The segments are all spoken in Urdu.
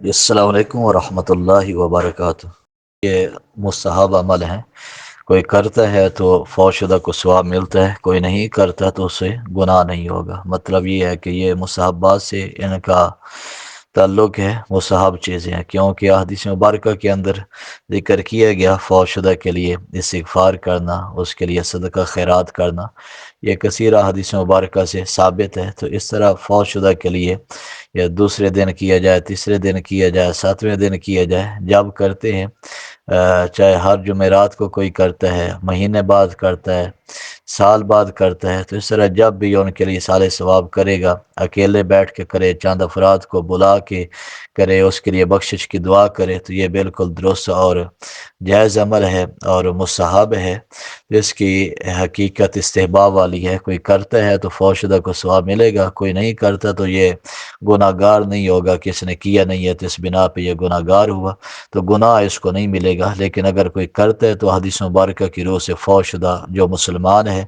السلام علیکم ورحمۃ اللہ وبرکاتہ۔ یہ مستحب عمل ہیں، کوئی کرتا ہے تو فوت شدہ کو ثواب ملتا ہے، کوئی نہیں کرتا تو اسے گناہ نہیں ہوگا۔ مطلب یہ ہے کہ یہ مستحبات سے ان کا تعلق ہے، مستحب چیزیں ہیں، کیونکہ احادیث مبارکہ کے اندر ذکر کیا گیا فوت شدہ کے لیے استغفار کرنا، اس کے لیے صدقہ خیرات کرنا، یہ کثیر احادیث مبارکہ سے ثابت ہے۔ تو اس طرح فوت شدہ کے لیے یا دوسرے دن کیا جائے، تیسرے دن کیا جائے، ساتویں دن کیا جائے، جب کرتے ہیں چاہے ہر جمعرات کو کوئی کرتا ہے، مہینے بعد کرتا ہے، سال بعد کرتا ہے، تو اس طرح جب بھی ان کے لیے سال ثواب کرے گا، اکیلے بیٹھ کے کرے، چند افراد کو بلا کے کرے، اس کے لیے بخشش کی دعا کرے، تو یہ بالکل درست اور جائز عمل ہے اور مستحب ہے، جس کی حقیقت استحباب والی ہے۔ کوئی کرتا ہے تو فوت شدہ کو ثواب ملے گا، کوئی نہیں کرتا تو یہ گناہ گار نہیں ہوگا کہ اس نے کیا نہیں ہے تو اس بنا پہ یہ گناہ گار ہوا، تو گناہ اس کو نہیں ملے گا۔ لیکن اگر کوئی کرتا ہے تو حدیث مبارکہ کی روح سے فوت شدہ جو مسلمان ہے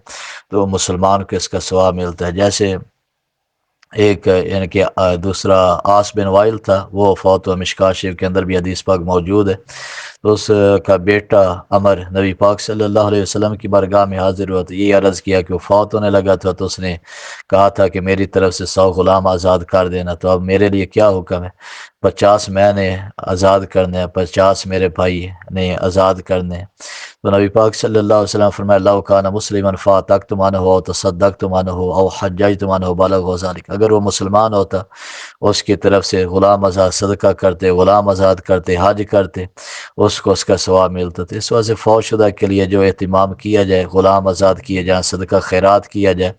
تو مسلمان کو اس کا ثواب ملتا ہے۔ جیسے ایک یعنی کہ دوسرا عاص بن وائل تھا، وہ فوت و مشکات شریف کے اندر بھی حدیث پاک موجود ہے، تو اس کا بیٹا عمر نبی پاک صلی اللہ علیہ وسلم کی بارگاہ میں حاضر ہوا، تو یہ عرض کیا کہ وہ فوت ہونے لگا تھا، تو اس نے کہا تھا کہ میری طرف سے 100 غلام آزاد کر دینا، تو اب میرے لیے کیا حکم ہے؟ 50 میں نے آزاد کرنے ہیں، 50 میرے بھائی نے آزاد کرنے ہیں۔ تو نبی پاک صلی اللہ علیہ وسلم فرمایا لو کان مسلما فاتقتم عنہ او تصدقتم عنہ او حججتم عنہ بلغ ذلك، اگر وہ مسلمان ہوتا، اس کی طرف سے غلام آزاد صدقہ کرتے، غلام آزاد کرتے، حج کرتے، اس کو اس کا ثواب ملتا تھا۔ اس وجہ سے فوت شدہ کے لیے جو اہتمام کیا جائے، غلام آزاد کیے جائیں، صدقہ خیرات کیا جائے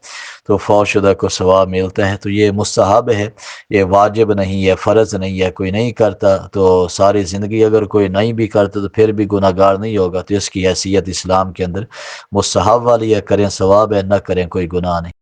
تو فوت شدہ کو ثواب ملتا ہے۔ تو یہ مستحب ہے، یہ واجب نہیں ہے، فرض نہیں ہے۔ کوئی نہیں کرتا تو ساری زندگی اگر کوئی نہیں بھی کرتا تو پھر بھی گناہ گار نہیں ہوگا، تو اس کی حیثیت اسلام کے اندر مستحب والی ہے، کریں ثواب ہے، نہ کریں کوئی گناہ نہیں۔